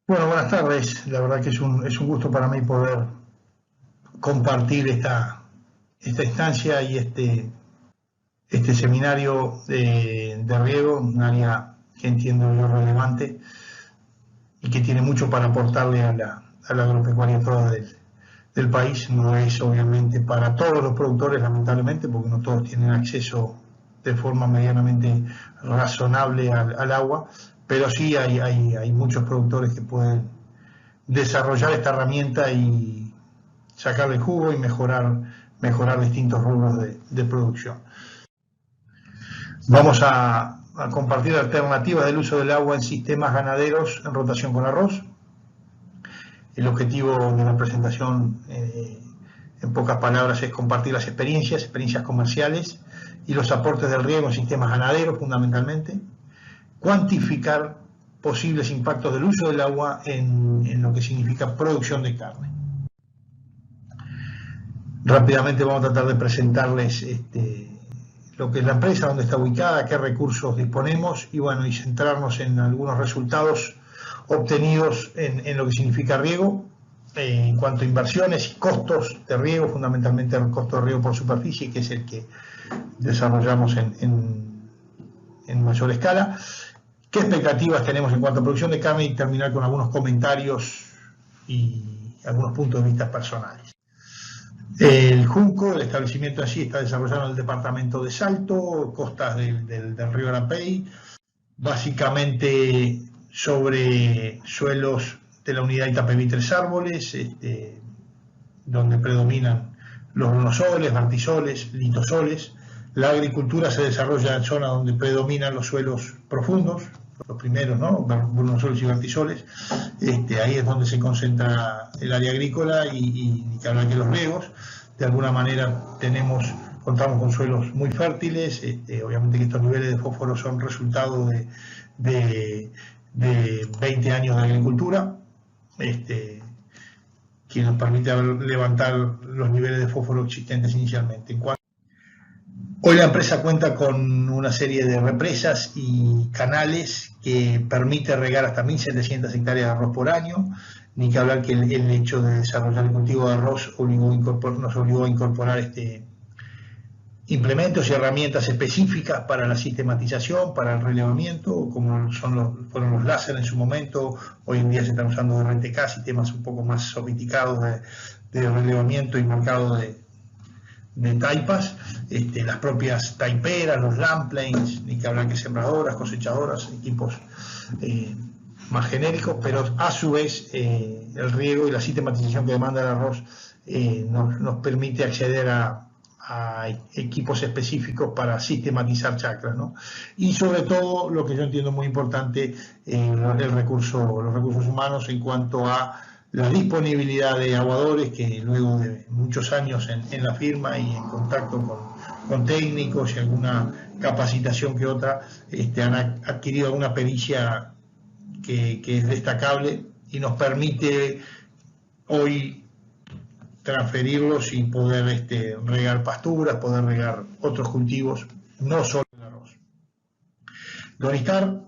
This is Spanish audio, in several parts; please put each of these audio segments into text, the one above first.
Bueno, buenas tardes. La verdad que es un gusto para mí poder compartir esta instancia y este seminario de riego, un área que entiendo yo relevante y que tiene mucho para aportarle a la agropecuaria toda del país. No es obviamente para todos los productores, lamentablemente, porque no todos tienen acceso de forma medianamente razonable al agua, pero sí hay muchos productores que pueden desarrollar esta herramienta y sacarle jugo y mejorar distintos rubros de producción. Vamos a compartir alternativas del uso del agua en sistemas ganaderos en rotación con arroz. El objetivo de la presentación, en pocas palabras, es compartir las experiencias comerciales y los aportes del riego en sistemas ganaderos fundamentalmente, cuantificar posibles impactos del uso del agua en lo que significa producción de carne. Rápidamente vamos a tratar de presentarles lo que es la empresa, dónde está ubicada, qué recursos disponemos y bueno, y centrarnos en algunos resultados obtenidos en lo que significa riego, en cuanto a inversiones y costos de riego, fundamentalmente el costo de riego por superficie, que es el que desarrollamos en mayor escala, qué expectativas tenemos en cuanto a producción de carne y terminar con algunos comentarios y algunos puntos de vista personales. El Junco, el establecimiento así, está desarrollado en el departamento de Salto, costas del río Arapey, básicamente sobre suelos de la unidad Itapeví Tres Árboles, donde predominan los brunosoles, vertisoles, litosoles. La agricultura se desarrolla en zonas donde predominan los suelos profundos, los primeros, ¿no? Brunosoles y vertisoles. Ahí es donde se concentra el área agrícola y que hablan que los riegos. De alguna manera contamos con suelos muy fértiles, obviamente que estos niveles de fósforo son resultado de 20 años de agricultura, que nos permite levantar los niveles de fósforo existentes inicialmente. Hoy la empresa cuenta con una serie de represas y canales que permite regar hasta 1.700 hectáreas de arroz por año, ni que hablar que el hecho de desarrollar el cultivo de arroz nos obligó a incorporar implementos y herramientas específicas para la sistematización, para el relevamiento, como fueron los láser en su momento. Hoy en día se están usando RTK, sistemas un poco más sofisticados de relevamiento y marcado de taipas, las propias taiperas, los lamplanes, ni que hablar que sembradoras, cosechadoras, equipos más genéricos, pero a su vez el riego y la sistematización que demanda el arroz nos permite acceder a equipos específicos para sistematizar chacras, ¿no? Y sobre todo, lo que yo entiendo muy importante, los recursos humanos en cuanto a la disponibilidad de aguadores que luego de muchos años en la firma y en contacto con técnicos y alguna capacitación que otra, han adquirido alguna pericia que es destacable y nos permite hoy transferirlos y poder regar pasturas, poder regar otros cultivos, no solo el arroz. Donistar,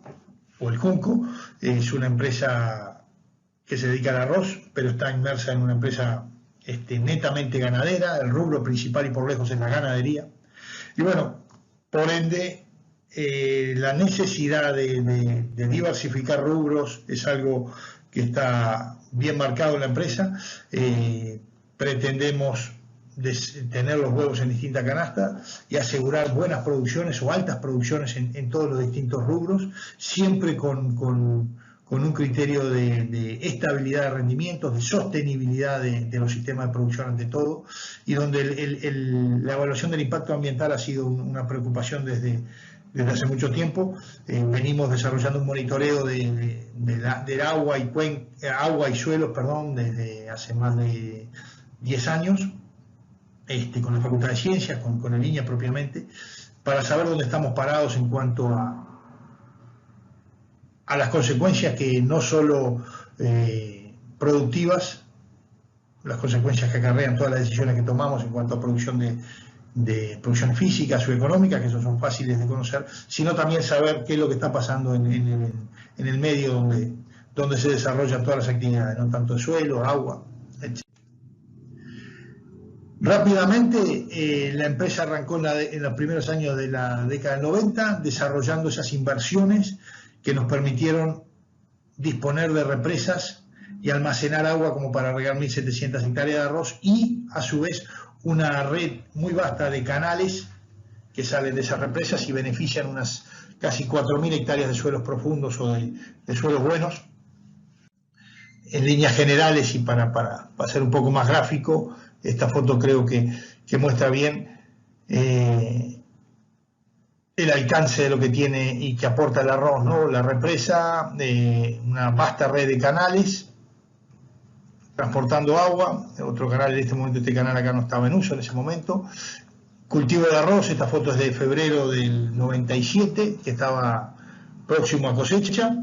o el Junco, es una empresa que se dedica al arroz, pero está inmersa en una empresa netamente ganadera. El rubro principal y por lejos es la ganadería. Y bueno, por ende, la necesidad de diversificar rubros es algo que está bien marcado en la empresa. Pretendemos tener los huevos en distintas canastas y asegurar buenas producciones o altas producciones en todos los distintos rubros, siempre con un criterio de estabilidad de rendimientos, de sostenibilidad de los sistemas de producción ante todo, y donde la evaluación del impacto ambiental ha sido una preocupación desde hace mucho tiempo. Venimos desarrollando un monitoreo del agua y suelos, desde hace más de 10 años, con la Facultad de Ciencias, con el INEA propiamente, para saber dónde estamos parados en cuanto a las consecuencias que no solo productivas, las consecuencias que acarrean todas las decisiones que tomamos en cuanto a producción de producción física o económica, que esos son fáciles de conocer, sino también saber qué es lo que está pasando en el medio donde se desarrollan todas las actividades, ¿no? Tanto el suelo, agua, etc. Rápidamente, la empresa arrancó en los primeros años de la década del 90, desarrollando esas inversiones que nos permitieron disponer de represas y almacenar agua como para regar 1.700 hectáreas de arroz y, a su vez, una red muy vasta de canales que salen de esas represas y benefician unas casi 4.000 hectáreas de suelos profundos o de suelos buenos. En líneas generales, y para ser un poco más gráfico, esta foto creo que muestra bien el alcance de lo que tiene y que aporta el arroz, ¿no? La represa, una vasta red de canales transportando agua. Otro canal, en este momento este canal acá no estaba en uso en ese momento. Cultivo de arroz, esta foto es de febrero del 97, que estaba próximo a cosecha.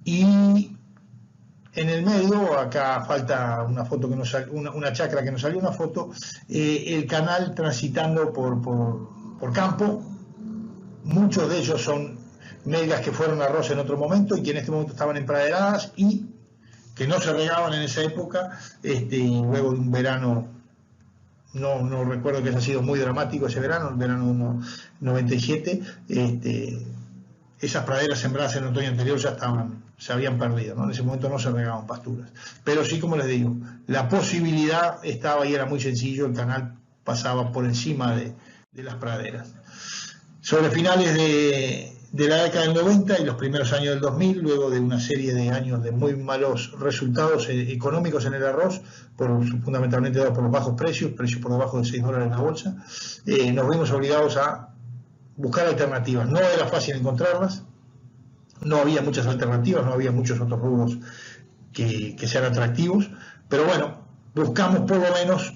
Y en el medio, acá falta una foto que nos una chacra que nos salió una foto, el canal transitando por campo. Muchos de ellos son medias que fueron arroz en otro momento y que en este momento estaban empraderadas y que no se regaban en esa época, y luego de un verano, no recuerdo que haya sido muy dramático ese verano, el verano 97, esas praderas sembradas en el otoño anterior ya se habían perdido, ¿no? En ese momento no se regaban pasturas. Pero sí, como les digo, la posibilidad estaba y era muy sencillo, el canal pasaba por encima de las praderas. Sobre finales de la década del 90 y los primeros años del 2000, luego de una serie de años de muy malos resultados económicos en el arroz, fundamentalmente dados por los bajos precios por debajo de $6 en la bolsa, nos vimos obligados a buscar alternativas. No era fácil encontrarlas, no había muchas alternativas, no había muchos otros rubros que sean atractivos, pero bueno, buscamos por lo menos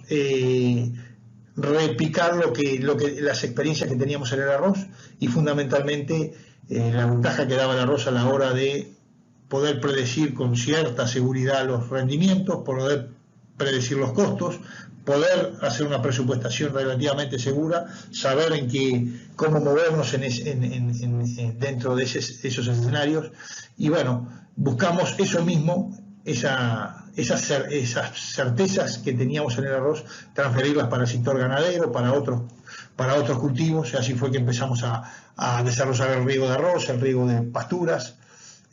replicar las experiencias que teníamos en el arroz y fundamentalmente la ventaja que daba el arroz a la hora de poder predecir con cierta seguridad los rendimientos, poder predecir los costos, poder hacer una presupuestación relativamente segura, saber cómo movernos dentro de esos escenarios. Y bueno, buscamos eso mismo, esas certezas que teníamos en el arroz, transferirlas para el sector ganadero, para otros cultivos, y así fue que empezamos a desarrollar el riego de arroz, el riego de pasturas,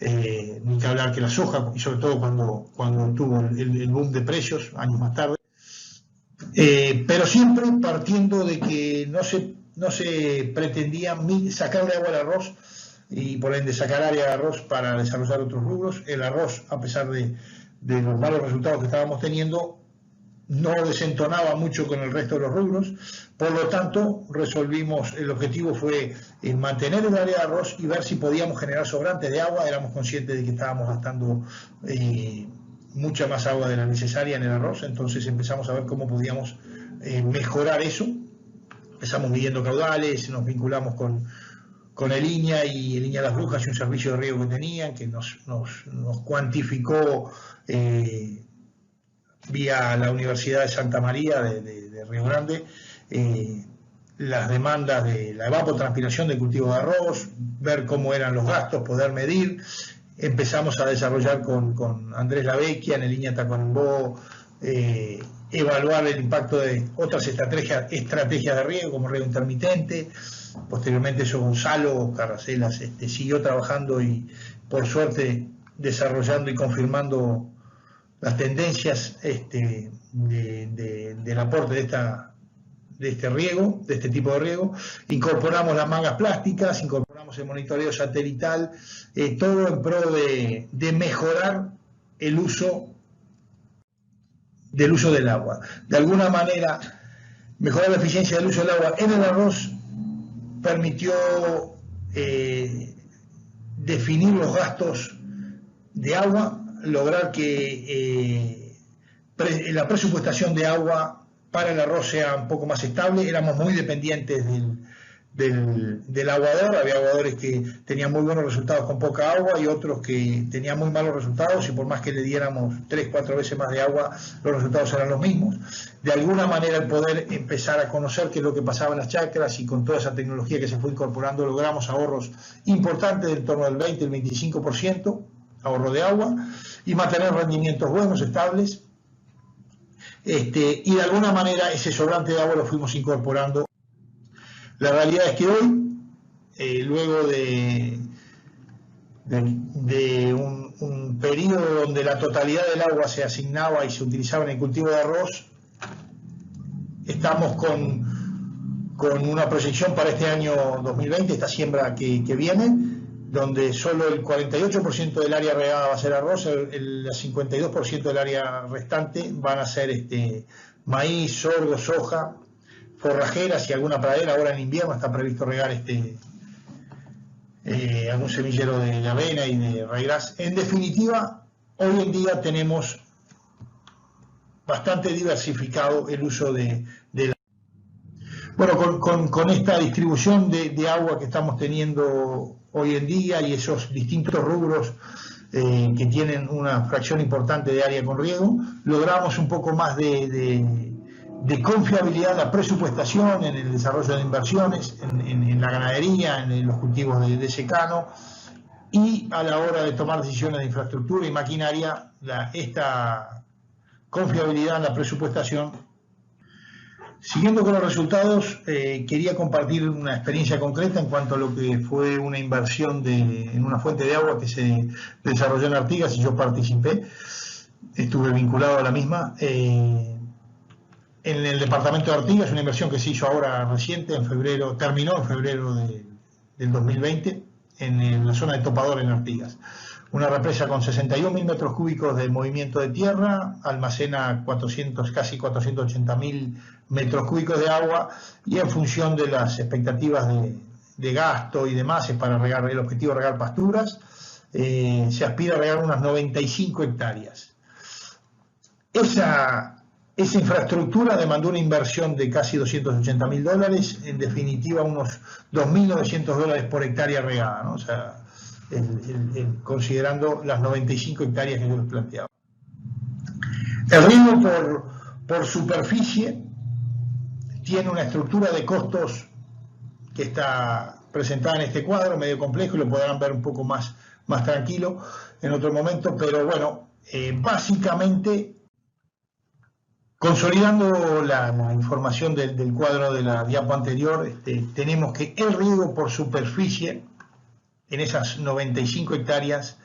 ni que hablar que la soja, y sobre todo cuando tuvo el boom de precios, años más tarde. Pero siempre partiendo de que no se pretendía sacarle agua al arroz y por ende sacar área de arroz para desarrollar otros rubros. El arroz, a pesar de los malos resultados que estábamos teniendo, no desentonaba mucho con el resto de los rubros, por lo tanto el objetivo fue mantener el área de arroz y ver si podíamos generar sobrantes de agua. Éramos conscientes de que estábamos gastando mucha más agua de la necesaria en el arroz, entonces empezamos a ver cómo podíamos mejorar eso. Empezamos midiendo caudales, nos vinculamos con el INEA y el INEA Las Brujas y un servicio de riego que tenían, que nos cuantificó vía la Universidad de Santa María de Río Grande las demandas de la evapotranspiración del cultivo de arroz, ver cómo eran los gastos, poder medir. Empezamos a desarrollar con Andrés Lavecchia en el INEA Tacuarembó, evaluar el impacto de otras estrategias de riego como riego intermitente. Posteriormente eso Gonzalo Carracelas siguió trabajando y por suerte desarrollando y confirmando las tendencias del aporte de este tipo de riego. Incorporamos las mangas plásticas, incorporamos el monitoreo satelital, todo en pro de mejorar el uso del agua. De alguna manera, mejorar la eficiencia del uso del agua en el arroz permitió definir los gastos de agua, lograr que la presupuestación de agua para el arroz sea un poco más estable. Éramos muy dependientes del aguador. Había aguadores que tenían muy buenos resultados con poca agua y otros que tenían muy malos resultados, y por más que le diéramos 3-4 veces más de agua, los resultados eran los mismos. De alguna manera, el poder empezar a conocer qué es lo que pasaba en las chacras, y con toda esa tecnología que se fue incorporando, logramos ahorros importantes del torno del 20 al 25%, ahorro de agua y mantener rendimientos buenos, estables. Y de alguna manera ese sobrante de agua lo fuimos incorporando. La realidad es que hoy, luego de un periodo donde la totalidad del agua se asignaba y se utilizaba en el cultivo de arroz, estamos con una proyección para este año 2020, esta siembra que viene, donde solo el 48% del área regada va a ser arroz, el 52% del área restante van a ser maíz, sorgo, soja, forrajeras y alguna pradera. Ahora en invierno está previsto regar algún semillero de avena y de ryegrass. En definitiva, hoy en día tenemos bastante diversificado el uso de la... Bueno, con esta distribución de agua que estamos teniendo hoy en día y esos distintos rubros que tienen una fracción importante de área con riego, logramos un poco más de confiabilidad en la presupuestación, en el desarrollo de inversiones, en la ganadería, en los cultivos de secano, y a la hora de tomar decisiones de infraestructura y maquinaria, esta confiabilidad en la presupuestación. Siguiendo con los resultados, quería compartir una experiencia concreta en cuanto a lo que fue una inversión en una fuente de agua que se desarrolló en Artigas y yo participé, estuve vinculado a la misma. En el departamento de Artigas, una inversión que se hizo ahora reciente, terminó en febrero del 2020, en la zona de Topador en Artigas. Una represa con 61.000 metros cúbicos de movimiento de tierra, almacena casi 480.000 metros cúbicos de agua, y en función de las expectativas de gasto y demás, es para regar, el objetivo es regar pasturas, se aspira a regar unas 95 hectáreas. Esa infraestructura demandó una inversión de casi $280.000, en definitiva unos $2.900 por hectárea regada, ¿no? O sea, considerando las 95 hectáreas que yo les planteaba. El riego por superficie tiene una estructura de costos que está presentada en este cuadro, medio complejo, y lo podrán ver un poco más tranquilo en otro momento, pero bueno, básicamente, consolidando la información del cuadro de la diapo anterior, tenemos que el riego por superficie en esas 95 hectáreas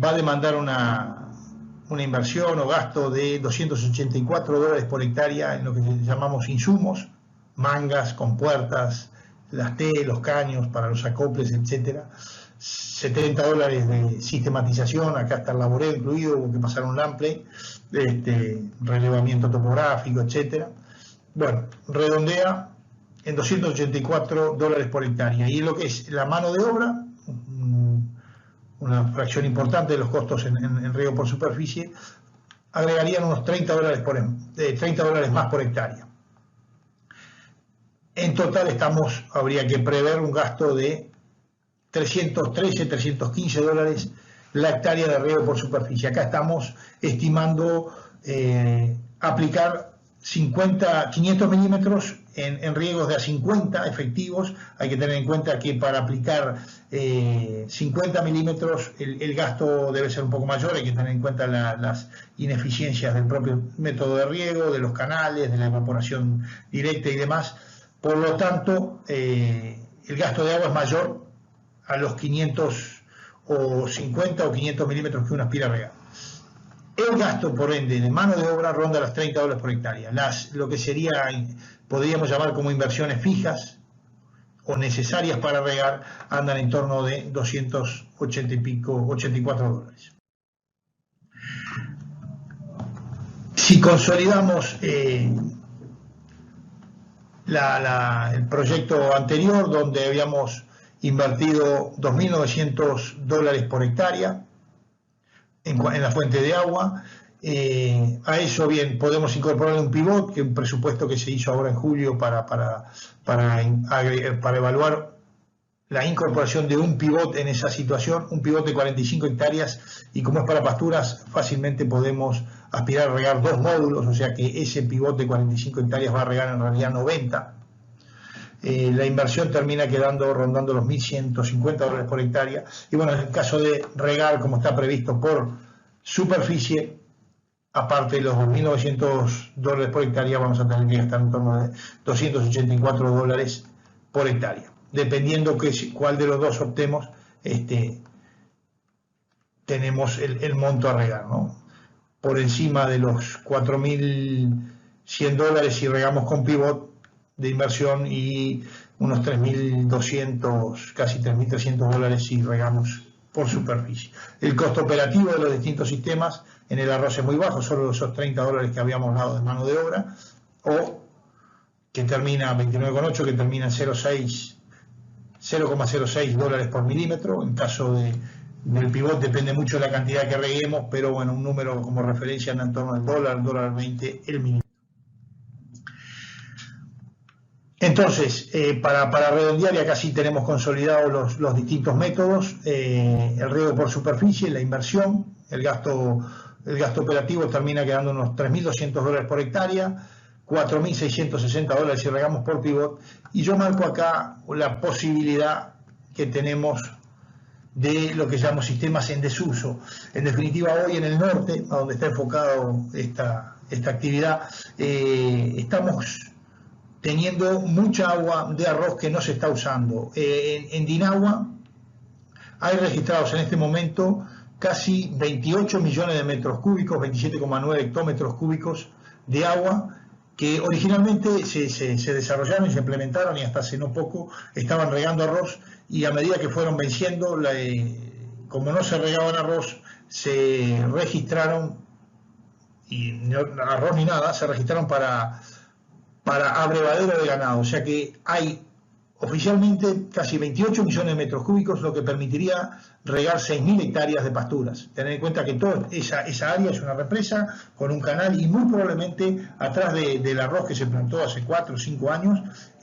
va a demandar una inversión o gasto de $284 por hectárea en lo que llamamos insumos, mangas, compuertas, las T, los caños para los acoples, etcétera. $70 de sistematización, acá está el laboreo incluido, hubo que pasar un lampley, relevamiento topográfico, etcétera. Bueno, redondea en $284 por hectárea. Y lo que es la mano de obra, una fracción importante de los costos en riego por superficie, agregarían unos $30 más por hectárea. En total habría que prever un gasto de $315 la hectárea de riego por superficie. Acá estamos estimando aplicar 500 milímetros en riegos de a 50 efectivos. Hay que tener en cuenta que para aplicar 50 milímetros el gasto debe ser un poco mayor. Hay que tener en cuenta las ineficiencias del propio método de riego, de los canales, de la evaporación directa y demás. Por lo tanto, el gasto de agua es mayor a los 550 o 500 milímetros que uno aspira a regar. El gasto, por ende, de mano de obra ronda los $30 por hectárea. Lo que podríamos llamar como inversiones fijas o necesarias para regar, andan en torno de $284. Si consolidamos el proyecto anterior, donde habíamos invertido $2.900 por hectárea en la fuente de agua, a eso bien podemos incorporar un pivot, que es un presupuesto que se hizo ahora en julio para evaluar la incorporación de un pivot en esa situación, un pivot de 45 hectáreas, y como es para pasturas, fácilmente podemos aspirar a regar 2 módulos, o sea que ese pivot de 45 hectáreas va a regar en realidad 90. la inversión termina quedando rondando los $1.150 por hectárea. Y bueno, en el caso de regar, como está previsto por superficie, aparte de los $2.900 por hectárea, vamos a tener que gastar en torno de $284 por hectárea. Dependiendo cuál de los dos optemos, tenemos el monto a regar, ¿no? Por encima de los $4.100 si regamos con pivot de inversión y unos $3.200, casi $3.300 si regamos por superficie. El costo operativo de los distintos sistemas en el arroz es muy bajo, solo esos $30 que habíamos dado de mano de obra, o que termina 29,8, que termina en 0,06 dólares por milímetro. En caso del pivot depende mucho de la cantidad que reguemos, pero bueno, un número como referencia anda en torno al dólar 20 el milímetro. Entonces, para redondear, y acá sí tenemos consolidados los distintos métodos, el riego por superficie, la inversión, el gasto operativo termina quedando unos $3.200 por hectárea, $4.660 si regamos por pivot, y yo marco acá la posibilidad que tenemos de lo que llamamos sistemas en desuso. En definitiva, hoy en el norte, a donde está enfocado esta actividad, estamos teniendo mucha agua de arroz que no se está usando. En Dinagua hay registrados en este momento casi 28 millones de metros cúbicos, 27,9 hectómetros cúbicos de agua que originalmente se desarrollaron y se implementaron, y hasta hace no poco estaban regando arroz, y a medida que fueron venciendo, como no se regaban arroz, se registraron, y no arroz ni nada, se registraron para abrevadero de ganado. O sea que hay oficialmente casi 28 millones de metros cúbicos, lo que permitiría regar 6.000 hectáreas de pasturas. Tener en cuenta que toda esa área es una represa con un canal, y muy probablemente atrás del arroz que se plantó hace 4 o 5 años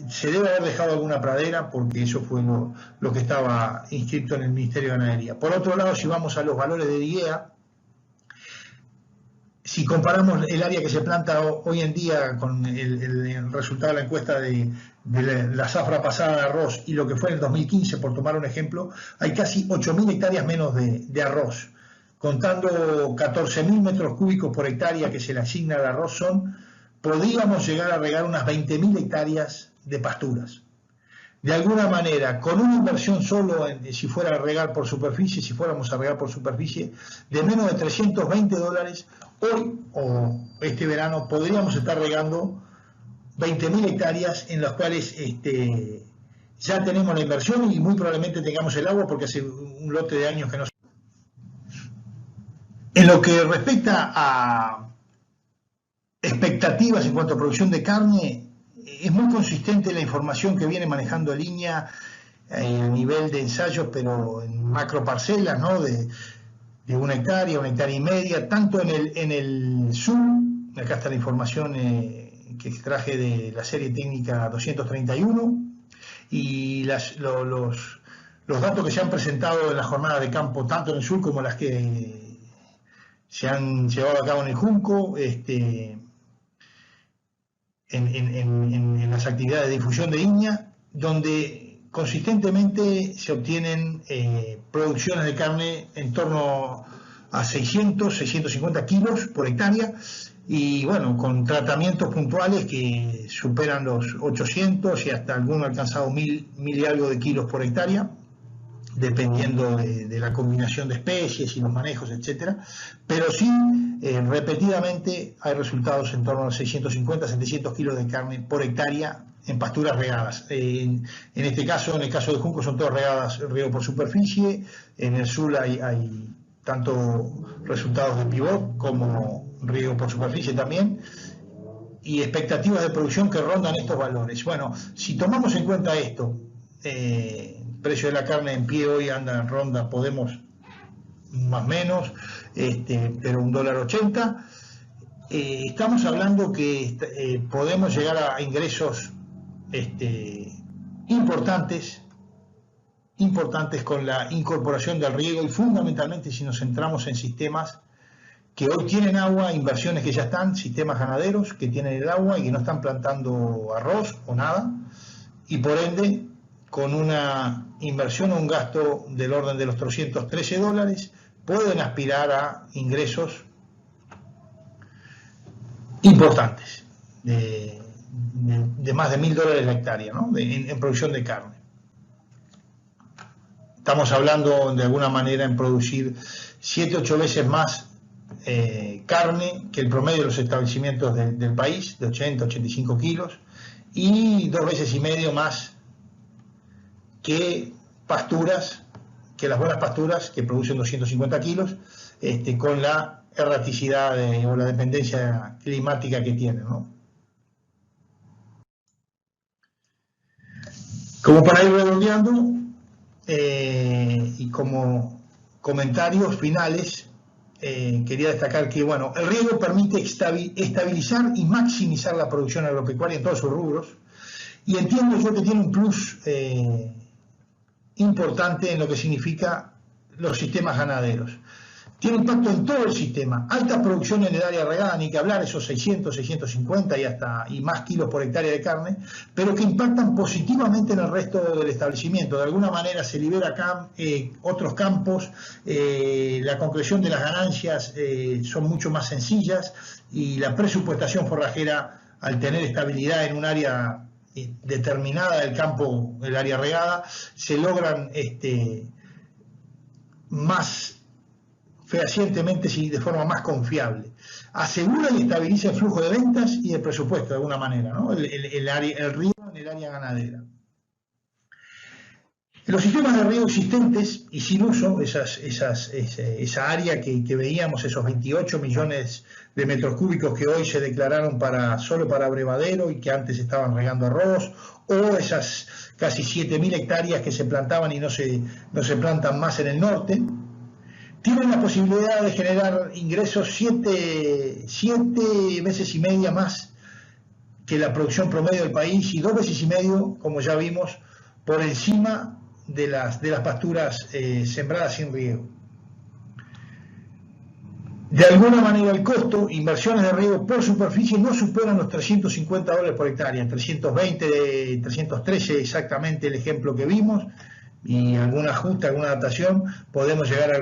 se debe haber dejado alguna pradera, porque eso fue lo que estaba inscrito en el Ministerio de Ganadería. Por otro lado, si vamos a los valores de DIEA, si comparamos el área que se planta hoy en día con el resultado de la encuesta de la zafra pasada de arroz y lo que fue en el 2015, por tomar un ejemplo, hay casi 8.000 hectáreas menos de arroz. Contando 14.000 metros cúbicos por hectárea que se le asigna al arroz, podríamos llegar a regar unas 20.000 hectáreas de pasturas. De alguna manera, con una inversión solo, si fuera a regar por superficie, si fuéramos a regar por superficie, de menos de $320, hoy o este verano podríamos estar regando 20.000 hectáreas en las cuales ya tenemos la inversión, y muy probablemente tengamos el agua, porque hace un lote de años que no se... En lo que respecta a expectativas en cuanto a producción de carne, es muy consistente la información que viene manejando Línea a nivel de ensayos, pero en macro parcelas, ¿no? de 1 hectárea, 1 hectárea y media, tanto en el sur. Acá está la información que extraje de la serie técnica 231, y los datos que se han presentado en la jornada de campo, tanto en el sur como las que se han llevado a cabo en el Junco, en las actividades de difusión de Línea, donde consistentemente se obtienen producciones de carne en torno a 600, 650 kilos por hectárea, y bueno, con tratamientos puntuales que superan los 800 y hasta alguno ha alcanzado 1.000 y algo de kilos por hectárea, dependiendo de la combinación de especies y los manejos, etcétera. Pero sí, repetidamente hay resultados en torno a los 650, 700 kilos de carne por hectárea en pasturas regadas. En este caso, en el caso de Junco, son todas regadas, riego por superficie. En el sur hay tanto resultados de pivot como riego por superficie también, y expectativas de producción que rondan estos valores. Bueno, si tomamos en cuenta esto, el precio de la carne en pie hoy anda en ronda, podemos más o menos, pero $1.80. Estamos hablando que podemos llegar a ingresos importantes con la incorporación del riego, y fundamentalmente si nos centramos en sistemas que hoy tienen agua, inversiones que ya están, sistemas ganaderos que tienen el agua y que no están plantando arroz o nada, y por ende con una inversión o un gasto del orden de los $313 pueden aspirar a ingresos importantes de más de $1.000 la hectárea, ¿no? en producción de carne. Estamos hablando de alguna manera en producir 7-8 veces más carne que el promedio de los establecimientos del país, de 80-85 kilos, y 2,5 veces más que pasturas, que las buenas pasturas que producen 250 kilos, con la erraticidad o la dependencia climática que tienen, ¿no? Como para ir redondeando, y como comentarios finales, quería destacar que, bueno, el riego permite estabilizar y maximizar la producción agropecuaria en todos sus rubros, y entiendo yo que tiene un plus importante en lo que significa los sistemas ganaderos. Tiene impacto en todo el sistema, alta producción en el área regada, ni que hablar, esos 600, 650 y más kilos por hectárea de carne, pero que impactan positivamente en el resto del establecimiento. De alguna manera se libera otros campos, la concreción de las ganancias son mucho más sencillas, y la presupuestación forrajera, al tener estabilidad en un área determinada del campo, el área regada, se logran más fehacientemente y de forma más confiable. Asegura y estabiliza el flujo de ventas y el presupuesto de alguna manera, ¿no? el riego en el área ganadera. Los sistemas de riego existentes y sin uso, esa área que veíamos, esos 28 millones de metros cúbicos que hoy se declararon solo para abrevadero y que antes estaban regando arroz, o esas casi 7.000 hectáreas que se plantaban y no se plantan más en el norte, tienen la posibilidad de generar ingresos 7 veces y media más que la producción promedio del país, y 2,5 veces, como ya vimos, por encima de las pasturas sembradas sin riego. De alguna manera el costo, inversiones de riego por superficie no superan los $350 por hectárea, 320, 313 exactamente el ejemplo que vimos, y algún ajuste, alguna adaptación, podemos llegar a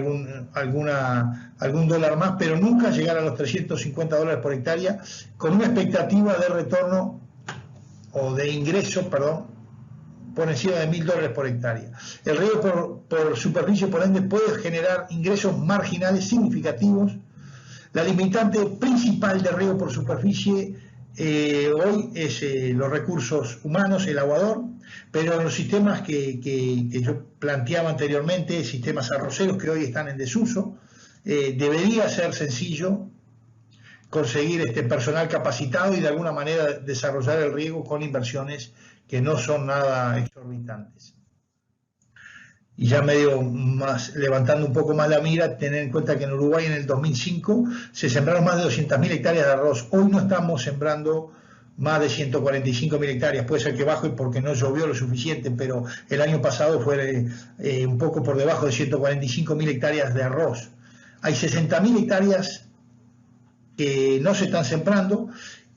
algún dólar más, pero nunca llegar a los $350 por hectárea, con una expectativa de retorno o de ingreso, por encima de $1.000 por hectárea. El riego por superficie, por ende, puede generar ingresos marginales significativos. La limitante principal de riego por superficie hoy es los recursos humanos, el aguador, pero los sistemas que yo planteaba anteriormente, sistemas arroceros que hoy están en desuso, debería ser sencillo conseguir personal capacitado y de alguna manera desarrollar el riego con inversiones que no son nada exorbitantes. Y ya medio más, levantando un poco más la mira, tener en cuenta que en Uruguay en el 2005 se sembraron más de 200.000 hectáreas de arroz. Hoy no estamos sembrando más de 145.000 hectáreas. Puede ser que baje porque no llovió lo suficiente, pero el año pasado fue un poco por debajo de 145.000 hectáreas de arroz. Hay 60.000 hectáreas que no se están sembrando,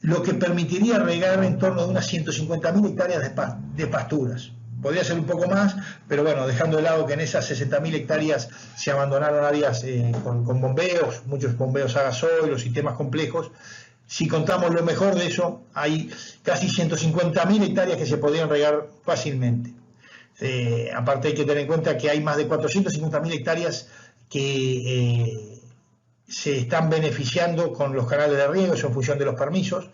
lo que permitiría regar en torno de unas 150.000 hectáreas de pasturas. Podría ser un poco más, pero bueno, dejando de lado que en esas 60.000 hectáreas se abandonaron áreas con bombeos, muchos bombeos a gasoil, los sistemas complejos. Si contamos lo mejor de eso, hay casi 150.000 hectáreas que se podrían regar fácilmente. Aparte hay que tener en cuenta que hay más de 450.000 hectáreas que se están beneficiando con los canales de riego, eso en función de los permisos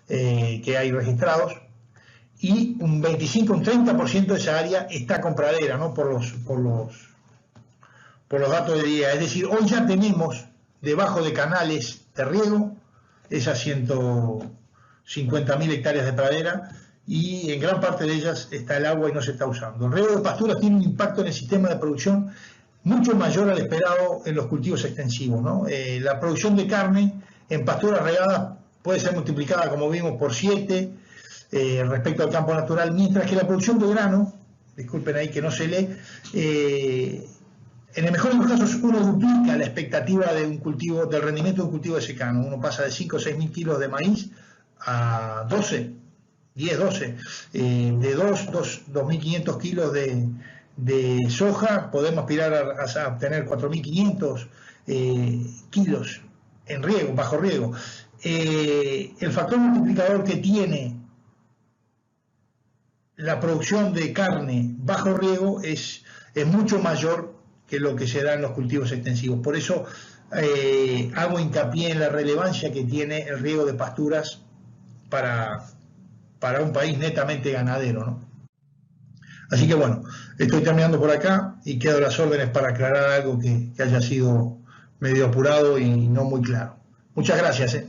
que hay registrados, y un 25, un 30% de esa área está compradera, ¿no? por los datos de día. Es decir, hoy ya tenemos debajo de canales de riego esas 150.000 hectáreas de pradera, y en gran parte de ellas está el agua y no se está usando. El riego de pasturas tiene un impacto en el sistema de producción mucho mayor al esperado en los cultivos extensivos, ¿no? La producción de carne en pasturas regadas puede ser multiplicada, como vimos, por 7 respecto al campo natural, mientras que la producción de grano, disculpen ahí que no se lee, en el mejor de los casos uno duplica la expectativa de un cultivo, del rendimiento de un cultivo de secano. Uno pasa de 5 o 6 mil kilos de maíz a 12 10, 12, de 2.500 kilos de soja, podemos aspirar a obtener 4.500 kilos en riego, bajo riego. El factor multiplicador que tiene la producción de carne bajo riego es mucho mayor que lo que se da en los cultivos extensivos. Por eso hago hincapié en la relevancia que tiene el riego de pasturas para un país netamente ganadero, ¿no? Así que bueno, estoy terminando por acá y quedo a las órdenes para aclarar algo que haya sido medio apurado y no muy claro. Muchas gracias.